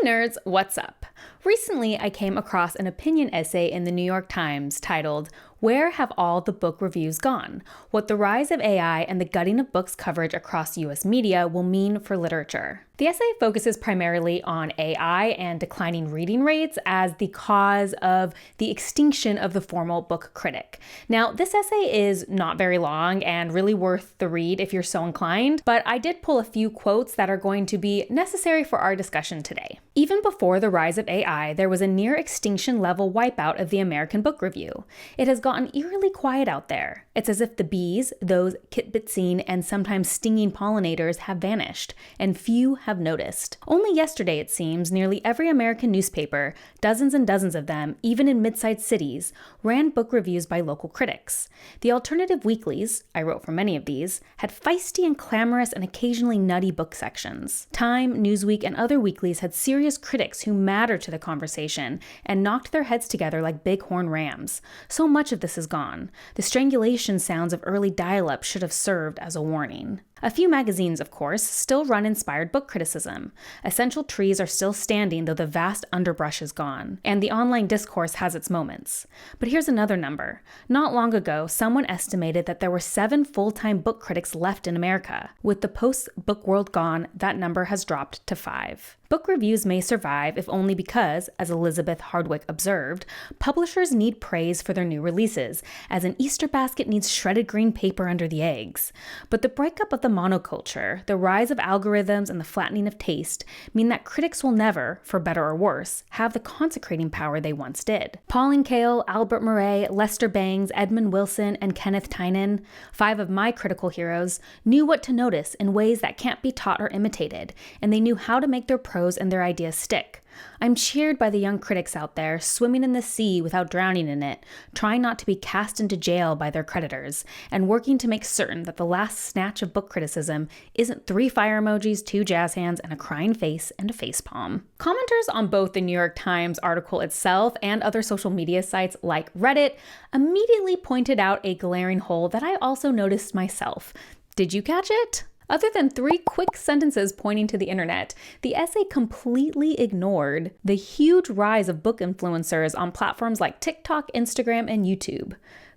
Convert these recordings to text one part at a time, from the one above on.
nerds, what's up? Recently, I came across an opinion essay in the New York Times titled, "Where Have All the Book Reviews Gone? What the Rise of AI and the Gutting of Books coverage across US media will mean for literature." The essay focuses primarily on AI and declining reading rates as the cause of the extinction of the formal book critic. Now, this essay is not very long and really worth the read if you're so inclined, but I did pull a few quotes that are going to be necessary for our discussion today. Even before the rise of AI, there was a near extinction level wipeout of the American Book Review. It has gotten eerily quiet out there. It's as if the bees, those kibitzing and sometimes stinging pollinators, have vanished, and few have noticed. Only yesterday, it seems, nearly every American newspaper, dozens and dozens of them, even in mid-sized cities, ran book reviews by local critics. The alternative weeklies, I wrote for many of these, had feisty and clamorous and occasionally nutty book sections. Time, Newsweek, and other weeklies had serious critics who mattered to the conversation and knocked their heads together like bighorn rams. So much of this is gone. The strangulation sounds of early dial-up should have served as a warning. A few magazines, of course, still run inspired book criticism. Essential trees are still standing, though the vast underbrush is gone, and the online discourse has its moments. But here's another number. Not long ago, someone estimated that there were 7 full-time book critics left in America. With the post-book world gone, that number has dropped to 5. Book reviews may survive if only because, as Elizabeth Hardwick observed, publishers need praise for their new releases, as an Easter basket needs shredded green paper under the eggs. But the breakup of the monoculture, the rise of algorithms, and the flattening of taste mean that critics will never, for better or worse, have the consecrating power they once did. Pauline Kael, Albert Murray, Lester Bangs, Edmund Wilson, and Kenneth Tynan, 5 of my critical heroes, knew what to notice in ways that can't be taught or imitated, and they knew how to make their prose and their ideas stick. I'm cheered by the young critics out there swimming in the sea without drowning in it, trying not to be cast into jail by their creditors, and working to make certain that the last snatch of book criticism isn't 3 fire emojis, 2 jazz hands, and a crying face and a facepalm. Commenters on both the New York Times article itself and other social media sites like Reddit immediately pointed out a glaring hole that I also noticed myself. Did you catch it? Other than 3 quick sentences pointing to the internet, the essay completely ignored the huge rise of book influencers on platforms like TikTok, Instagram, and YouTube.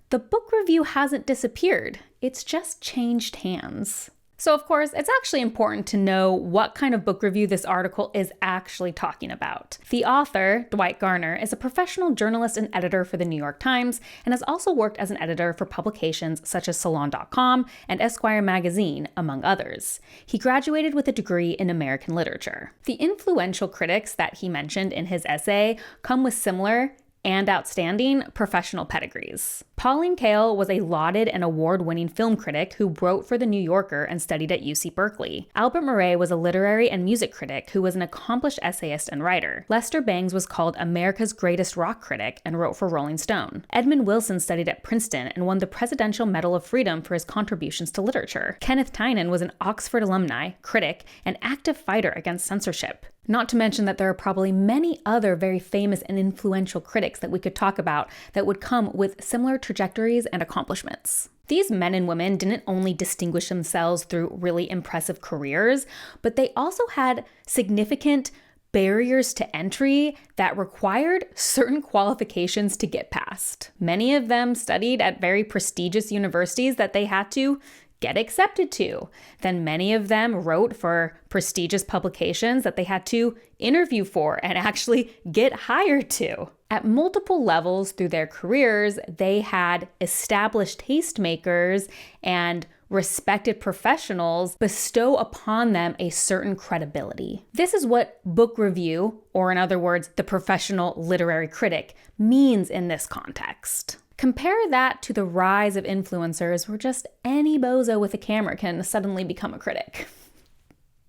The book review hasn't disappeared, it's just changed hands. So of course, it's actually important to know what kind of book review this article is actually talking about. The author, Dwight Garner, is a professional journalist and editor for the New York Times and has also worked as an editor for publications such as Salon.com and Esquire magazine, among others. He graduated with a degree in American literature. The influential critics that he mentioned in his essay come with similar and outstanding professional pedigrees. Pauline Kael was a lauded and award-winning film critic who wrote for The New Yorker and studied at UC Berkeley. Albert Murray was a literary and music critic who was an accomplished essayist and writer. Lester Bangs was called America's greatest rock critic and wrote for Rolling Stone. Edmund Wilson studied at Princeton and won the Presidential Medal of Freedom for his contributions to literature. Kenneth Tynan was an Oxford alumni, critic, and active fighter against censorship. Not to mention that there are probably many other very famous and influential critics that we could talk about that would come with similar trajectories and accomplishments. These men and women didn't only distinguish themselves through really impressive careers, but they also had significant barriers to entry that required certain qualifications to get past. Many of them studied at very prestigious universities that they had to get accepted to. Then many of them wrote for prestigious publications that they had to interview for and actually get hired to. At multiple levels through their careers, they had established tastemakers and respected professionals bestow upon them a certain credibility. This is what book review, or in other words, the professional literary critic, means in this context. Compare that to the rise of influencers where just any bozo with a camera can suddenly become a critic.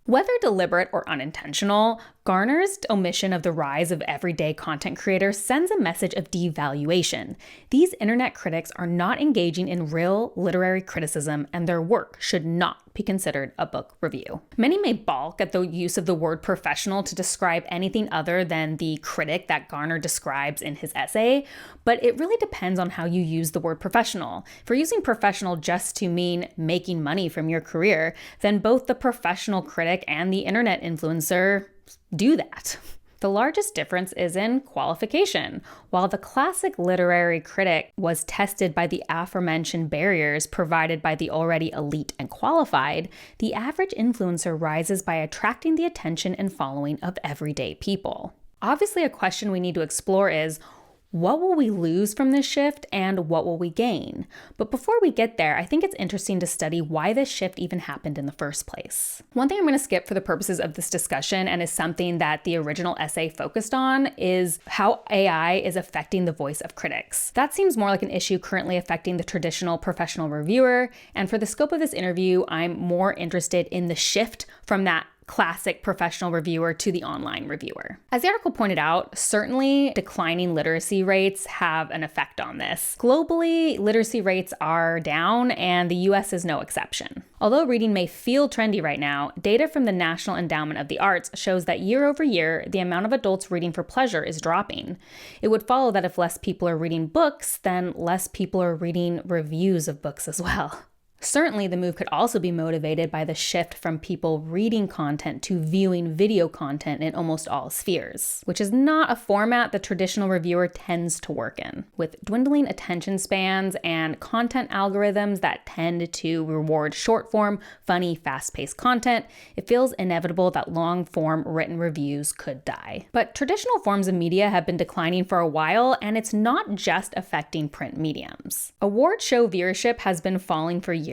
Whether deliberate or unintentional, Garner's omission of the rise of everyday content creators sends a message of devaluation. These internet critics are not engaging in real literary criticism, and their work should not be considered a book review. Many may balk at the use of the word professional to describe anything other than the critic that Garner describes in his essay, but it really depends on how you use the word professional. If you're using professional just to mean making money from your career, then both the professional critic and the internet influencer do that. The largest difference is in qualification. While the classic literary critic was tested by the aforementioned barriers provided by the already elite and qualified, the average influencer rises by attracting the attention and following of everyday people. Obviously, a question we need to explore is, what will we lose from this shift and what will we gain? But before we get there, I think it's interesting to study why this shift even happened in the first place. One thing I'm going to skip for the purposes of this discussion, and is something that the original essay focused on, is how AI is affecting the voice of critics. That seems more like an issue currently affecting the traditional professional reviewer, and for the scope of this interview, I'm more interested in the shift from that classic professional reviewer to the online reviewer. As the article pointed out, certainly declining literacy rates have an effect on this. Globally, literacy rates are down, and the US is no exception. Although reading may feel trendy right now, data from the National Endowment of the Arts shows that year over year, the amount of adults reading for pleasure is dropping. It would follow that if less people are reading books, then less people are reading reviews of books as well. Certainly, the move could also be motivated by the shift from people reading content to viewing video content in almost all spheres, which is not a format the traditional reviewer tends to work in. With dwindling attention spans and content algorithms that tend to reward short-form, funny, fast-paced content, it feels inevitable that long-form written reviews could die. But traditional forms of media have been declining for a while, and it's not just affecting print mediums. Award show viewership has been falling for years,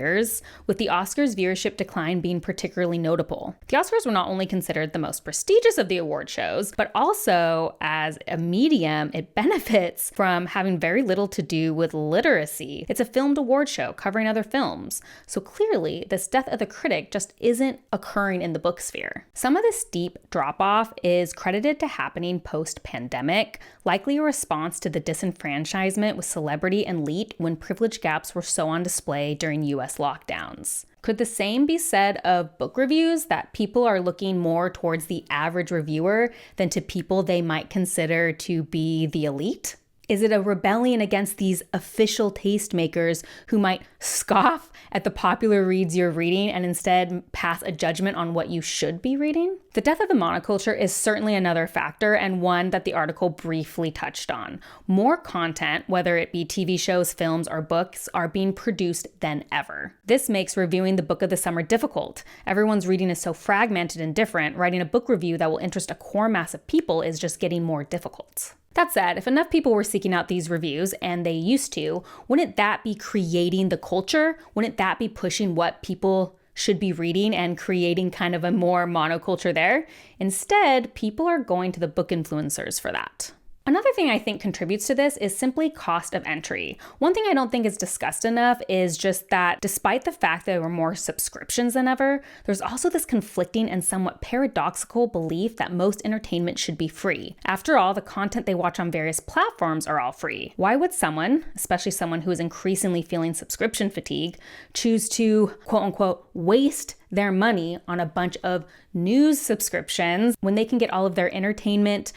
with the Oscars viewership decline being particularly notable. The Oscars were not only considered the most prestigious of the award shows, but also as a medium, it benefits from having very little to do with literacy. It's a filmed award show covering other films. So clearly, this death of the critic just isn't occurring in the book sphere. Some of this steep drop-off is credited to happening post-pandemic, likely a response to the disenfranchisement with celebrity and elite when privilege gaps were so on display during US lockdowns. Could the same be said of book reviews, that people are looking more towards the average reviewer than to people they might consider to be the elite? Is it a rebellion against these official tastemakers who might scoff at the popular reads you're reading and instead pass a judgment on what you should be reading? The death of the monoculture is certainly another factor, and one that the article briefly touched on. More content, whether it be TV shows, films, or books, are being produced than ever. This makes reviewing the book of the summer difficult. Everyone's reading is so fragmented and different, writing a book review that will interest a core mass of people is just getting more difficult. That said, if enough people were seeking out these reviews, and they used to, wouldn't that be creating the culture? Wouldn't that be pushing what people should be reading and creating kind of a more monoculture there? Instead, people are going to the book influencers for that. Another thing I think contributes to this is simply cost of entry. One thing I don't think is discussed enough is just that despite the fact that there were more subscriptions than ever, there's also this conflicting and somewhat paradoxical belief that most entertainment should be free. After all, the content they watch on various platforms are all free. Why would someone, especially someone who is increasingly feeling subscription fatigue, choose to quote unquote waste their money on a bunch of news subscriptions when they can get all of their entertainment,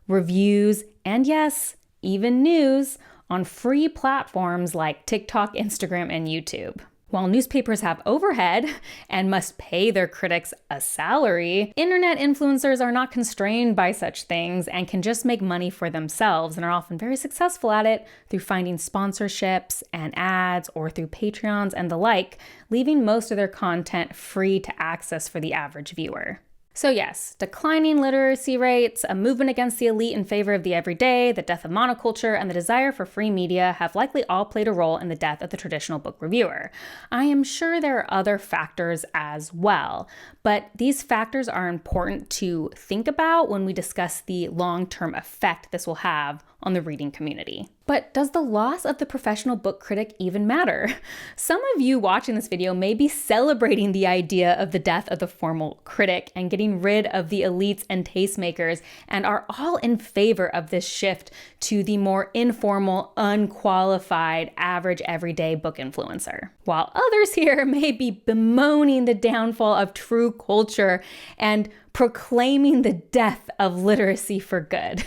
reviews, and yes, even news on free platforms like TikTok, Instagram, and YouTube? While newspapers have overhead and must pay their critics a salary, internet influencers are not constrained by such things and can just make money for themselves, and are often very successful at it through finding sponsorships and ads or through Patreons and the like, leaving most of their content free to access for the average viewer. So yes, declining literacy rates, a movement against the elite in favor of the everyday, the death of monoculture, and the desire for free media have likely all played a role in the death of the traditional book reviewer. I am sure there are other factors as well, but these factors are important to think about when we discuss the long-term effect this will have on the reading community. But does the loss of the professional book critic even matter? Some of you watching this video may be celebrating the idea of the death of the formal critic and getting rid of the elites and tastemakers, and are all in favor of this shift to the more informal, unqualified, average everyday book influencer. While others here may be bemoaning the downfall of true culture and proclaiming the death of literacy for good.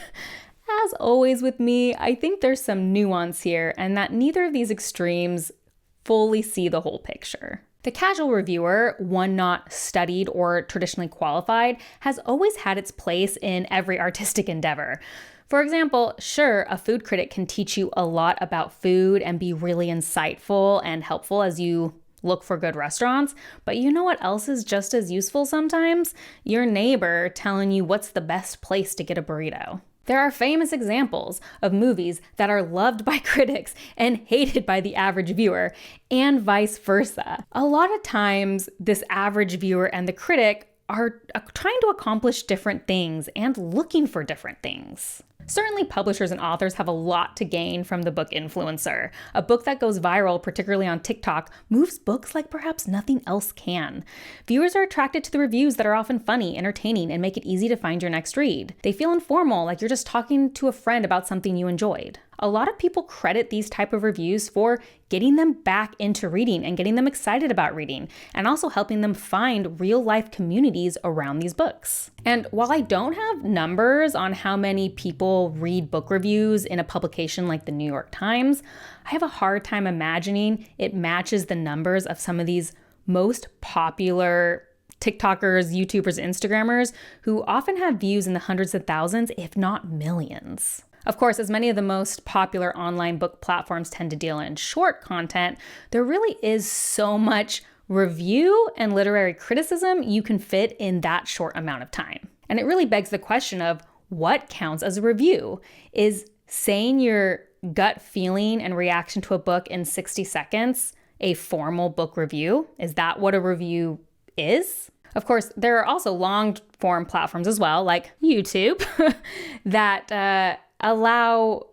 As always with me, I think there's some nuance here, and that neither of these extremes fully see the whole picture. The casual reviewer, one not studied or traditionally qualified, has always had its place in every artistic endeavor. For example, sure, a food critic can teach you a lot about food and be really insightful and helpful as you look for good restaurants, but you know what else is just as useful sometimes? Your neighbor telling you what's the best place to get a burrito. There are famous examples of movies that are loved by critics and hated by the average viewer, and vice versa. A lot of times, this average viewer and the critic are trying to accomplish different things and looking for different things. Certainly, publishers and authors have a lot to gain from the book influencer. A book that goes viral, particularly on TikTok, moves books like perhaps nothing else can. Viewers are attracted to the reviews that are often funny, entertaining, and make it easy to find your next read. They feel informal, like you're just talking to a friend about something you enjoyed. A lot of people credit these type of reviews for getting them back into reading and getting them excited about reading, and also helping them find real-life communities around these books. And while I don't have numbers on how many people read book reviews in a publication like the New York Times, I have a hard time imagining it matches the numbers of some of these most popular TikTokers, YouTubers, Instagrammers who often have views in the hundreds of thousands, if not millions. Of course, as many of the most popular online book platforms tend to deal in short content, there really is so much review and literary criticism you can fit in that short amount of time. And it really begs the question of what counts as a review? Is saying your gut feeling and reaction to a book in 60 seconds a formal book review? Is that what a review is? Of course, there are also long-form platforms as well, like YouTube, that allow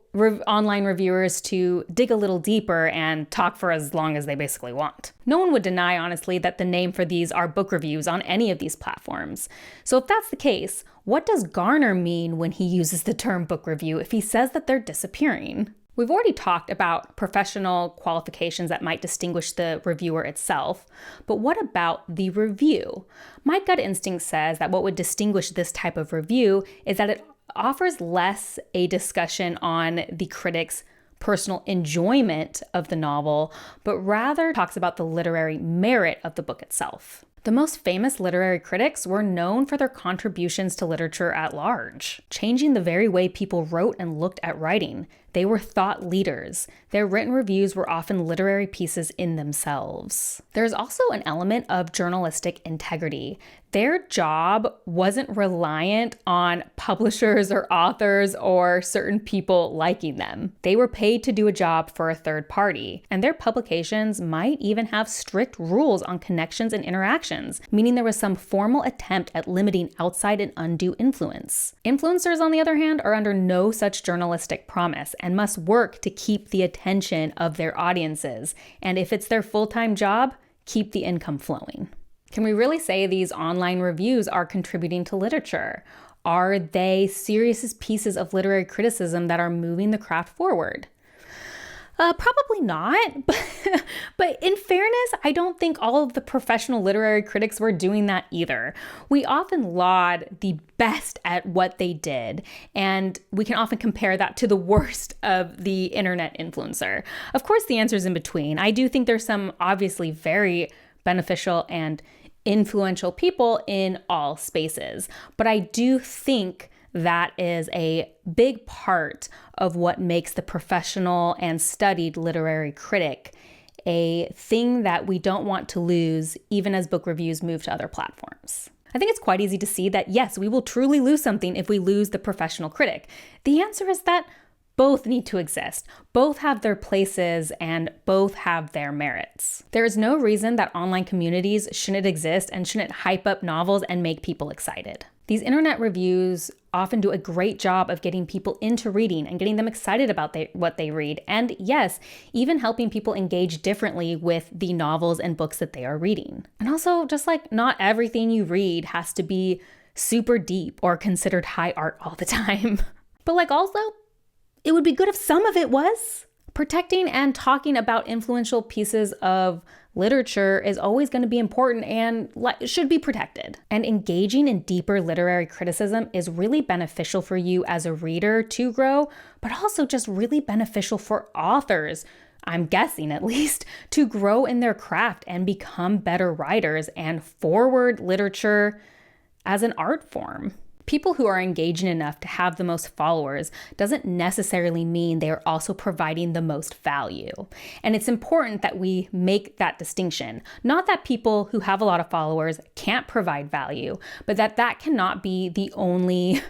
online reviewers to dig a little deeper and talk for as long as they basically want. No one would deny, honestly, that the name for these are book reviews on any of these platforms. So if that's the case, what does Garner mean when he uses the term book review if he says that they're disappearing? We've already talked about professional qualifications that might distinguish the reviewer itself, but what about the review? My gut instinct says that what would distinguish this type of review is that it offers less a discussion on the critic's personal enjoyment of the novel, but rather talks about the literary merit of the book itself. The most famous literary critics were known for their contributions to literature at large, changing the very way people wrote and looked at writing. They were thought leaders. Their written reviews were often literary pieces in themselves. There's also an element of journalistic integrity. Their job wasn't reliant on publishers or authors or certain people liking them. They were paid to do a job for a third party, and their publications might even have strict rules on connections and interactions, meaning there was some formal attempt at limiting outside and undue influence. Influencers, on the other hand, are under no such journalistic promise and must work to keep the attention of their audiences, and if it's their full-time job, keep the income flowing. Can we really say these online reviews are contributing to literature? Are they serious pieces of literary criticism that are moving the craft forward? Probably not, but in fairness, I don't think all of the professional literary critics were doing that either. We often laud the best at what they did, and we can often compare that to the worst of the internet influencer. Of course, the answer is in between. I do think there's some obviously very beneficial and influential people in all spaces, but I do think that is a big part of what makes the professional and studied literary critic a thing that we don't want to lose, even as book reviews move to other platforms. I think it's quite easy to see that, yes, we will truly lose something if we lose the professional critic. The answer is that both need to exist. Both have their places and both have their merits. There is no reason that online communities shouldn't exist and shouldn't hype up novels and make people excited. These internet reviews often do a great job of getting people into reading and getting them excited about what they read. And yes, even helping people engage differently with the novels and books that they are reading. And also, just like not everything you read has to be super deep or considered high art all the time. But like also, it would be good if some of it was. Protecting and talking about influential pieces of literature is always going to be important and should be protected. And engaging in deeper literary criticism is really beneficial for you as a reader to grow, but also just really beneficial for authors I'm guessing at least, to grow in their craft and become better writers and forward literature as an art form. People who are engaging enough to have the most followers doesn't necessarily mean they are also providing the most value. And it's important that we make that distinction. Not that people who have a lot of followers can't provide value, but that cannot be the only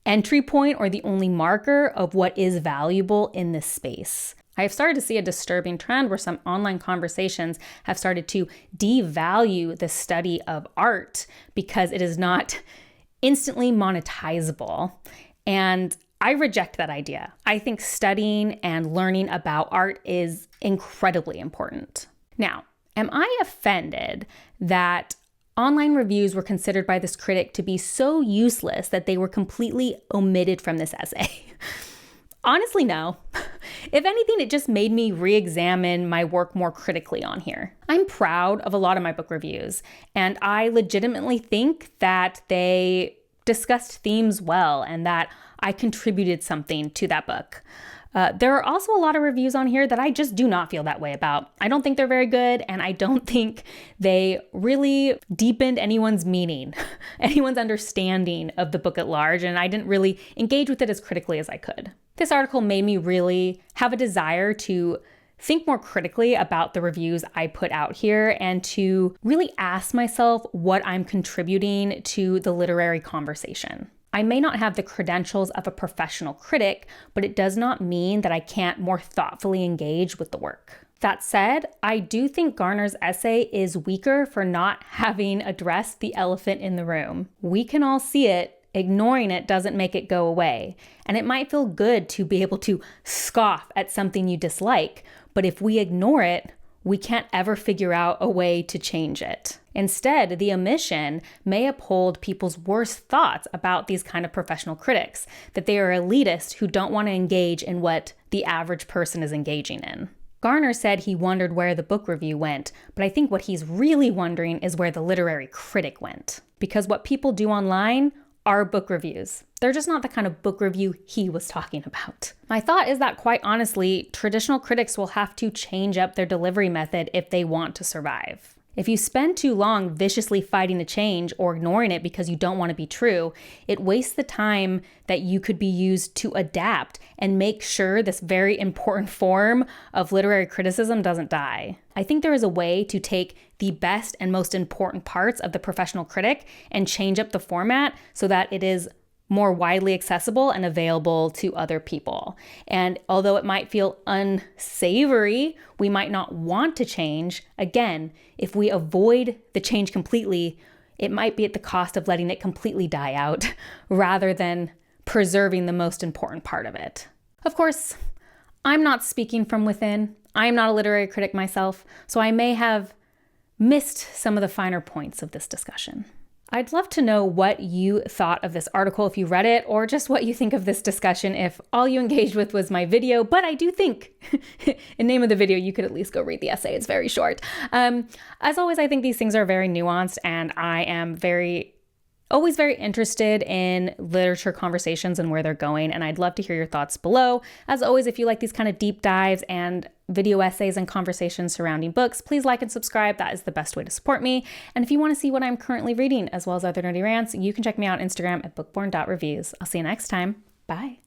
entry point or the only marker of what is valuable in this space. I've started to see a disturbing trend where some online conversations have started to devalue the study of art because it is not instantly monetizable. And I reject that idea. I think studying and learning about art is incredibly important. Now, am I offended that online reviews were considered by this critic to be so useless that they were completely omitted from this essay? Honestly, no. If anything, it just made me re-examine my work more critically on here. I'm proud of a lot of my book reviews, and I legitimately think that they discussed themes well and that I contributed something to that book. There are also a lot of reviews on here that I just do not feel that way about. I don't think they're very good, and I don't think they really deepened anyone's meaning, anyone's understanding of the book at large, and I didn't really engage with it as critically as I could. This article made me really have a desire to think more critically about the reviews I put out here and to really ask myself what I'm contributing to the literary conversation. I may not have the credentials of a professional critic, but it does not mean that I can't more thoughtfully engage with the work. That said, I do think Garner's essay is weaker for not having addressed the elephant in the room. We can all see it. Ignoring it doesn't make it go away. And it might feel good to be able to scoff at something you dislike, but if we ignore it, we can't ever figure out a way to change it. Instead, the omission may uphold people's worst thoughts about these kind of professional critics, that they are elitist who don't want to engage in what the average person is engaging in. Garner said he wondered where the book review went, but I think what he's really wondering is where the literary critic went. Because what people do online are book reviews. They're just not the kind of book review he was talking about. My thought is that, quite honestly, traditional critics will have to change up their delivery method if they want to survive. If you spend too long viciously fighting a change or ignoring it because you don't want to be true, it wastes the time that you could be used to adapt and make sure this very important form of literary criticism doesn't die. I think there is a way to take the best and most important parts of the professional critic and change up the format so that it is more widely accessible and available to other people. And although it might feel unsavory, we might not want to change. Again, if we avoid the change completely, it might be at the cost of letting it completely die out rather than preserving the most important part of it. Of course, I'm not speaking from within. I'm not a literary critic myself, so I may have missed some of the finer points of this discussion. I'd love to know what you thought of this article if you read it, or just what you think of this discussion if all you engaged with was my video. But I do think, in name of the video, you could at least go read the essay. It's very short. As always, I think these things are very nuanced, and I am always very interested in literature conversations and where they're going, and I'd love to hear your thoughts below. As always, if you like these kind of deep dives and video essays and conversations surrounding books, please like and subscribe. That is the best way to support me. And if you want to see what I'm currently reading, as well as other nerdy rants, you can check me out on Instagram at bookborn.reviews. I'll see you next time. Bye.